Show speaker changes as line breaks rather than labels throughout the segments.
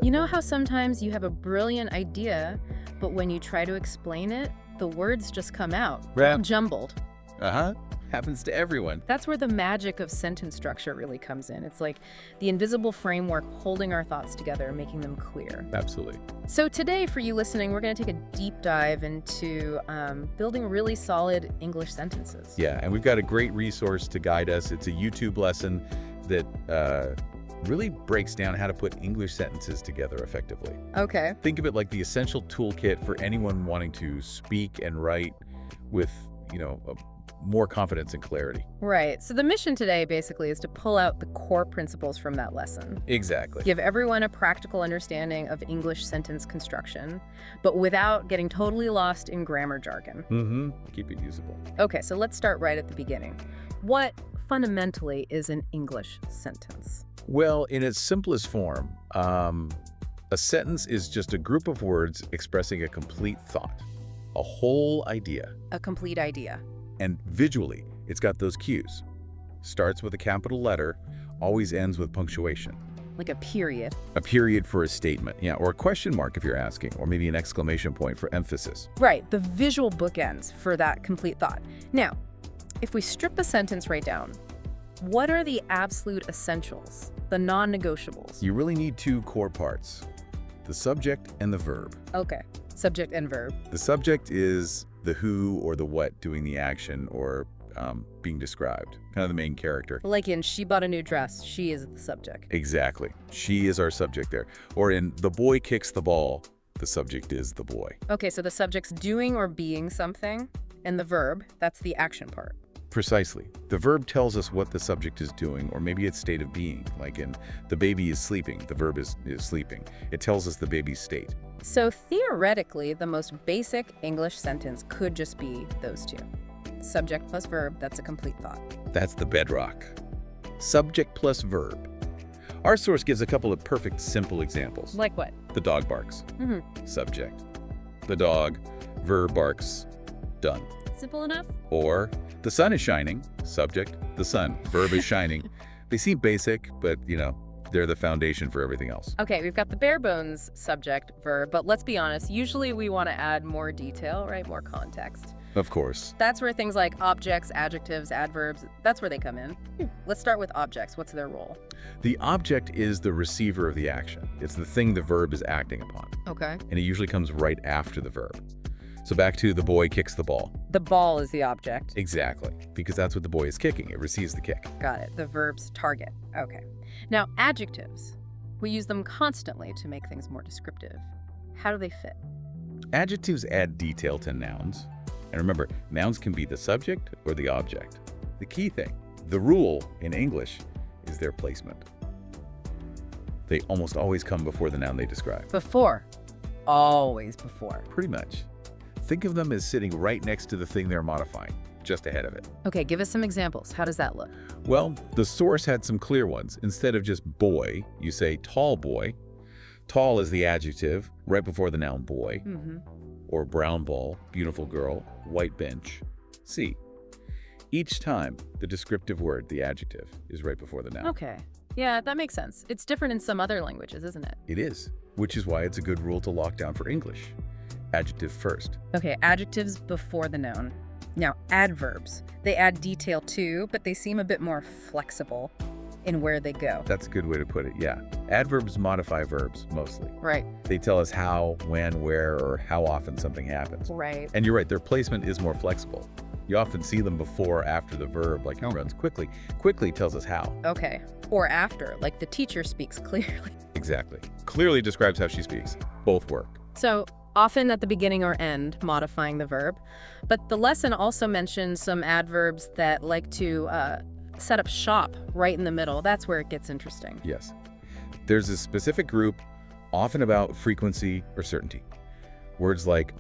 You know how sometimes you have a brilliant idea, but when you try to explain it, the words just come out
Yeah.
jumbled.
Uh-huh. Happens to everyone.
That's where the magic of sentence structure really comes in. It's like the invisible framework holding our thoughts together and making them clear.
Absolutely.
So today, for you listening, we're going to take a deep dive into building really solid English sentences.
Yeah, and we've got a great resource to guide us. It's a YouTube lesson that really breaks down how to put English sentences together effectively.
Okay.
Think of it like the essential toolkit for anyone wanting to speak and write with, more confidence and clarity.
Right. So the mission today basically is to pull out the core principles from that lesson.
Exactly.
Give everyone a practical understanding of English sentence construction, but without getting totally lost in grammar jargon.
Mm-hmm. Keep it usable.
Okay, so let's start right at the beginning. What fundamentally is an English sentence?
Well, in its simplest form, a sentence is just a group of words expressing a complete thought, a whole idea.
A complete idea.
And visually, it's got those cues. Starts with a capital letter, always ends with punctuation.
Like a period.
A period for a statement, yeah, or a question mark if you're asking, or maybe an exclamation point for emphasis.
Right, the visual bookends for that complete thought. Now, if we strip a sentence right down, what are the absolute essentials, the non-negotiables?
You really need two core parts, the subject and the verb.
Okay, subject and verb.
The subject is the who or the what doing the action or being described, kind of the main character.
Like in she bought a new dress, she is the subject.
Exactly. She is our subject there. Or in the boy kicks the ball, the subject is the boy.
Okay, so the subject's doing or being something, and the verb, that's the action part.
Precisely. The verb tells us what the subject is doing, or maybe its state of being. Like in the baby is sleeping, the verb is sleeping. It tells us the baby's state.
So theoretically, the most basic English sentence could just be those two. Subject plus verb, that's a complete thought.
That's the bedrock. Subject plus verb. Our source gives a couple of perfect, simple examples.
Like what?
The dog barks. Subject. The dog, verb barks, done.
Simple enough?
Or the sun is shining, subject, the sun, verb is shining. They seem basic, but, they're the foundation for everything else.
Okay, we've got the bare bones subject, verb, but let's be honest, usually we want to add more detail, right? More context.
Of course.
That's where things like objects, adjectives, adverbs, that's where they come in. Let's start with objects. What's their role?
The object is the receiver of the action. It's the thing the verb is acting upon.
Okay.
And it usually comes right after the verb. So back to the boy kicks the ball.
The ball is the object.
Exactly, because that's what the boy is kicking. It receives the kick.
Got it. The verb's target. Okay. Now, adjectives. We use them constantly to make things more descriptive. How do they fit?
Adjectives add detail to nouns. And remember, nouns can be the subject or the object. The key thing, the rule in English, is their placement. They almost always come before the noun they describe.
Before. Always before.
Pretty much. Think of them as sitting right next to the thing they're modifying, just ahead of it.
Okay, give us some examples. How does that look?
Well, the source had some clear ones. Instead of just boy, you say tall boy. Tall is the adjective right before the noun boy. Or brown ball, beautiful girl, white bench. See, each time the descriptive word, the adjective, is right before the noun.
Okay. Yeah, that makes sense. It's different in some other languages, isn't it?
It is, which is why it's a good rule to lock down for English. Adjective first.
Okay, adjectives before the noun. Now, adverbs. They add detail too, but they seem a bit more flexible in where they go.
That's a good way to put it, yeah. Adverbs modify verbs, mostly.
Right.
They tell us how, when, where, or how often something happens.
Right.
And you're right, their placement is more flexible. You often see them before or after the verb, like it runs quickly. Quickly tells us how.
Okay. Or after, like the teacher speaks clearly.
Exactly. Clearly describes how she speaks. Both work.
So, often at the beginning or end, modifying the verb. But the lesson also mentions some adverbs that like to set up shop right in the middle. That's where it gets interesting.
Yes. There's a specific group, often about frequency or certainty. Words like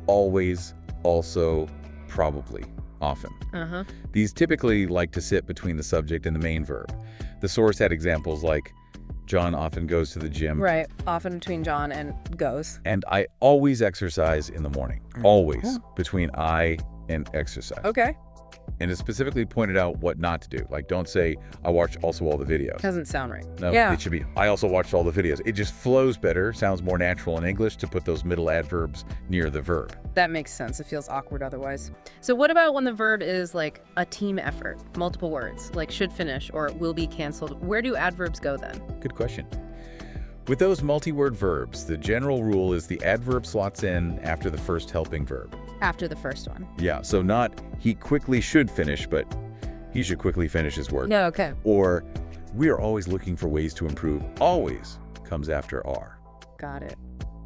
always, also, probably, often. These typically like to sit between the subject and the main verb. The source had examples like John often goes to the gym.
Right. Often between John and goes.
And I always exercise in the morning. Always between I and exercise.
Okay.
And it specifically pointed out what not to do. Like, don't say, I watched also all the videos.
Doesn't sound right.
No,
Yeah.
it should be, I also watched all the videos. It just flows better, sounds more natural in English to put those middle adverbs near the verb.
That makes sense. It feels awkward otherwise. So what about when the verb is like a team effort, multiple words, like should finish or will be canceled? Where do adverbs go then?
Good question. With those multi-word verbs, the general rule is the adverb slots in after the first helping verb.
After the first one.
Yeah, so not he quickly should finish, but he should quickly finish his work.
No, okay.
Or we are always looking for ways to improve. Always comes after are.
Got it.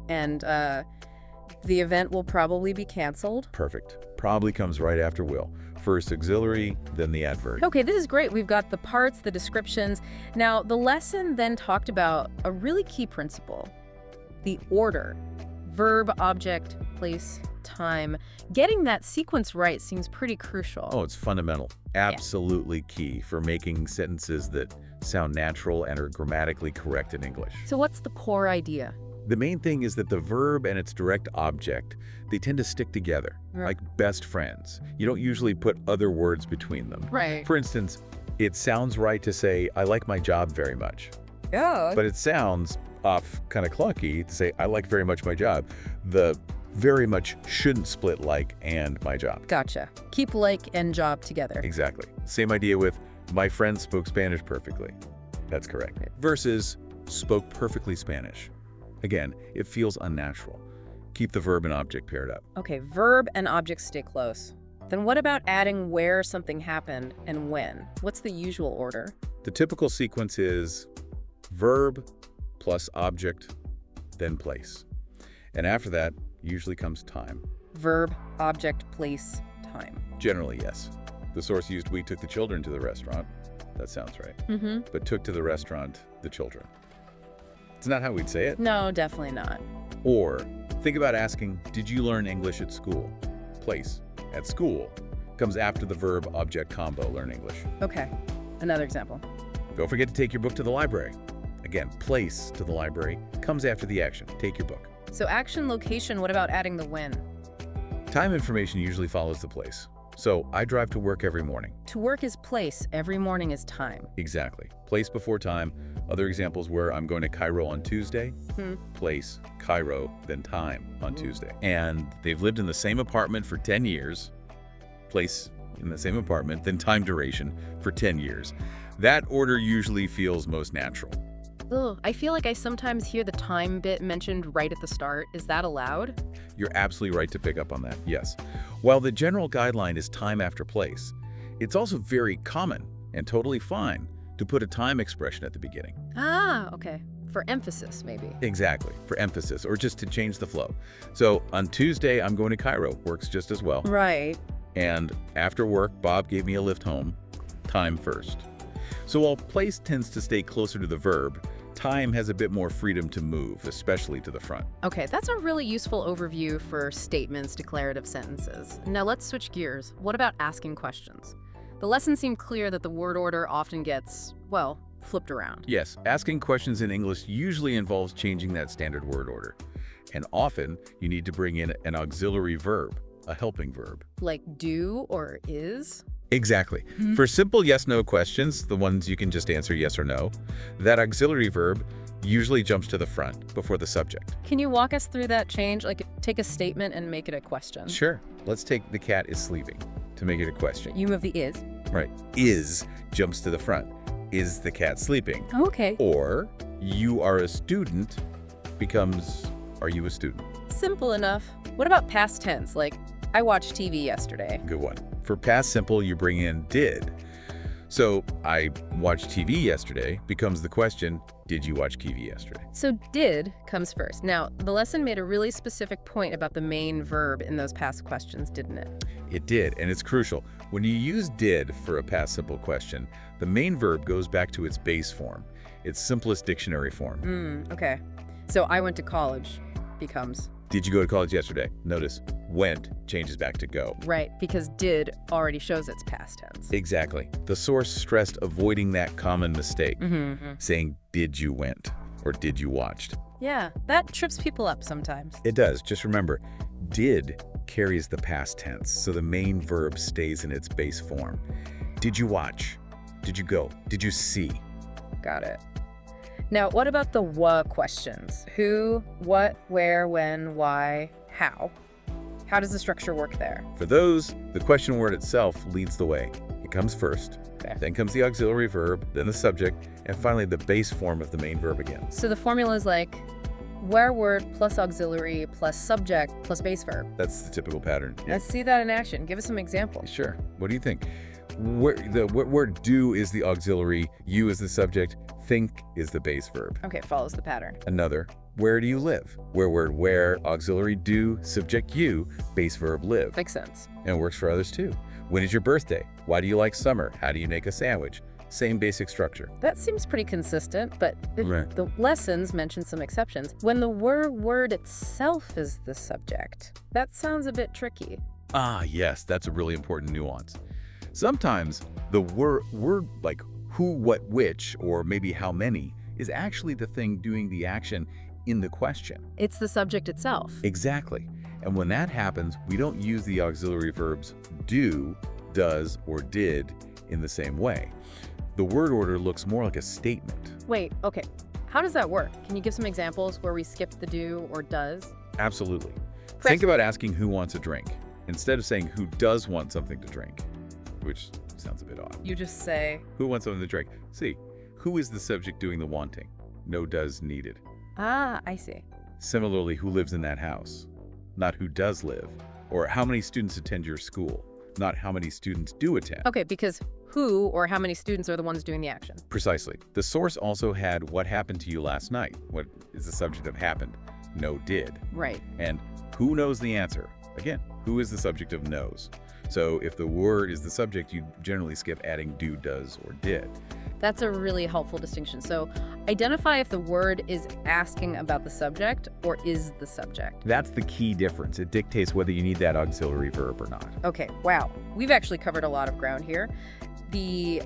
And the event will probably be canceled.
Perfect. Probably comes right after will. First auxiliary, then the adverb.
Okay, this is great. We've got the parts, the descriptions. Now, the lesson then talked about a really key principle, the order. Verb, object, place, time. Getting that sequence right seems pretty crucial.
Oh, it's fundamental. Absolutely key for making sentences that sound natural and are grammatically correct in English.
So what's the core idea?
The main thing is that the verb and its direct object, they tend to stick together, like best friends. You don't usually put other words between them.
Right.
For instance, it sounds right to say, I like my job very much.
Oh.
But it sounds off kind of clunky to say, I like very much my job. The very much shouldn't split like and my job.
Gotcha. Keep like and job together.
Exactly. Same idea with my friend spoke Spanish perfectly. That's correct. Versus spoke perfectly Spanish. Again, it feels unnatural. Keep the verb and object paired up.
Okay, verb and object stay close. Then what about adding where something happened and when? What's the usual order?
The typical sequence is verb plus object, then place. And after that, usually comes time.
Verb, object, place, time.
Generally, yes. The source used we took the children to the restaurant. That sounds right.
Mm-hmm.
But took to the restaurant the children. It's not how we'd say it.
No, definitely not.
Or think about asking, did you learn English at school? Place, at school, comes after the verb-object combo, learn English.
Okay, another example.
Don't forget to take your book to the library. Again, place to the library comes after the action. Take your book.
So action, location, what about adding the when?
Time information usually follows the place. So I drive to work every morning.
To work is place, every morning is time.
Exactly. Place before time. Other examples where I'm going to Cairo on Tuesday. Place, Cairo, then time on Tuesday. And they've lived in the same apartment for 10 years. Place in the same apartment, then time duration for 10 years. That order usually feels most natural.
Ugh, I feel like I sometimes hear the time bit mentioned right at the start. Is that allowed?
You're absolutely right to pick up on that, yes. While the general guideline is time after place, it's also very common and totally fine to put a time expression at the beginning.
Ah, okay. For emphasis, maybe.
Exactly, for emphasis, or just to change the flow. So on Tuesday, I'm going to Cairo, works just as well.
Right.
And after work, Bob gave me a lift home, time first. So while place tends to stay closer to the verb, time has a bit more freedom to move, especially to the front.
Okay, that's a really useful overview for statements, declarative sentences. Now let's switch gears. What about asking questions? The lesson seemed clear that the word order often gets, well, flipped around.
Yes, asking questions in English usually involves changing that standard word order. And often, you need to bring in an auxiliary verb, a helping verb.
Like do or is?
Exactly. For simple yes-no questions, the ones you can just answer yes or no, that auxiliary verb usually jumps to the front before the subject.
Can you walk us through that change? Like, take a statement and make it a question.
Sure. Let's take the cat is sleeping to make it a question.
You move the is.
Right. Is jumps to the front. Is the cat sleeping?
Okay.
Or you are a student becomes are you a student?
Simple enough. What about past tense? Like, I watched TV yesterday.
Good one. For past simple, you bring in did. So I watched TV yesterday becomes the question, did you watch TV yesterday?
So did comes first. Now, the lesson made a really specific point about the main verb in those past questions, didn't it?
It did, and it's crucial. When you use did for a past simple question, the main verb goes back to its base form, its simplest dictionary form.
Okay. So I went to college becomes...
Did you go to college yesterday? Notice, went changes back to go.
Right, because did already shows its past tense.
Exactly. The source stressed avoiding that common mistake, saying did you went or did you watched.
Yeah, that trips people up sometimes.
It does. Just remember, did carries the past tense, so the main verb stays in its base form. Did you watch? Did you go? Did you see?
Got it. Now, what about the what questions? Who, what, where, when, why, how? How does the structure work there?
For those, the question word itself leads the way. It comes first,
Okay.
then comes the auxiliary verb, then the subject, and finally the base form of the main verb again.
So the formula is like where word plus auxiliary plus subject plus base verb.
That's the typical pattern. Yeah.
Let's see that in action. Give us some examples.
Sure. What do you think? The word do is the auxiliary, you is the subject, think is the base verb.
Okay, follows the pattern.
Another, where do you live? Word where, auxiliary do, subject you, base verb live.
Makes sense.
And works for others too. When is your birthday? Why do you like summer? How do you make a sandwich? Same basic structure.
That seems pretty consistent, but
Right.
the lessons mention some exceptions. When the word itself is the subject, that sounds a bit tricky.
Ah, yes, that's a really important nuance. Sometimes the word like who, what, which, or maybe how many is actually the thing doing the action in the question.
It's the subject itself.
Exactly. And when that happens, we don't use the auxiliary verbs do, does, or did in the same way. The word order looks more like a statement.
Wait, okay. How does that work? Can you give some examples where we skip the do or does?
Absolutely. Think about asking who wants a drink, instead of saying who does want something to drink, which sounds a bit odd.
You just say,
Who wants something to drink? See, who is the subject doing the wanting? No does needed.
ah, I see.
Similarly, who lives in that house? Not who does live. Or how many students attend your school? Not how many students do attend.
Okay, because who or how many students are the ones doing the action?
Precisely. The source also had what happened to you last night. What is the subject of happened? No did.
Right.
And who knows the answer? Again, who is the subject of knows? So if the word is the subject, you generally skip adding do, does, or did.
That's a really helpful distinction. So identify if the word is asking about the subject or is the subject.
That's the key difference. It dictates whether you need that auxiliary verb or not.
Okay, wow. We've actually covered a lot of ground here. The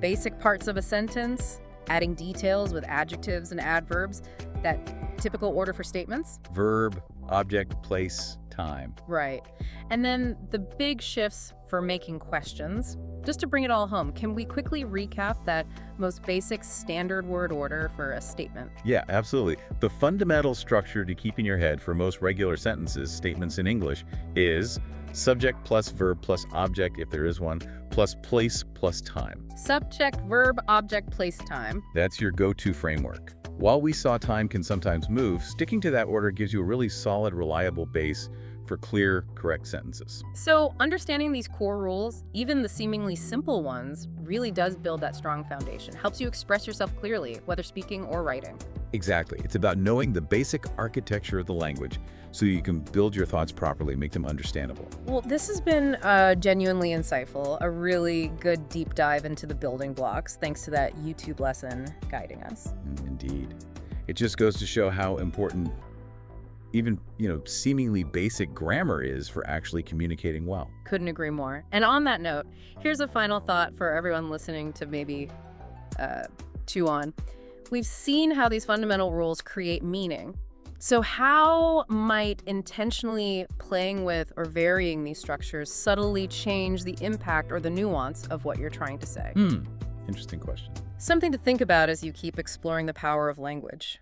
basic parts of a sentence, adding details with adjectives and adverbs, that typical order for statements.
Verb, object, place, time.
Right. And then the big shifts for making questions. Just to bring it all home, can we quickly recap that most basic standard word order for a statement?
Yeah, absolutely. The fundamental structure to keep in your head for most regular sentences, statements in English, is subject plus verb plus object, if there is one, plus place plus time.
Subject, verb, object, place, time.
That's your go-to framework. While we saw time can sometimes move, sticking to that order gives you a really solid, reliable base for clear, correct sentences.
So understanding these core rules, even the seemingly simple ones, really does build that strong foundation. Helps you express yourself clearly, whether speaking or writing.
Exactly. It's about knowing the basic architecture of the language so you can build your thoughts properly, make them understandable.
Well, this has been genuinely insightful, a really good deep dive into the building blocks, thanks to that YouTube lesson guiding us.
Indeed. It just goes to show how important even, seemingly basic grammar is for actually communicating well.
Couldn't agree more. And on that note, here's a final thought for everyone listening to maybe chew on. We've seen how these fundamental rules create meaning. So how might intentionally playing with or varying these structures subtly change the impact or the nuance of what you're trying to say?
Interesting question.
Something to think about as you keep exploring the power of language.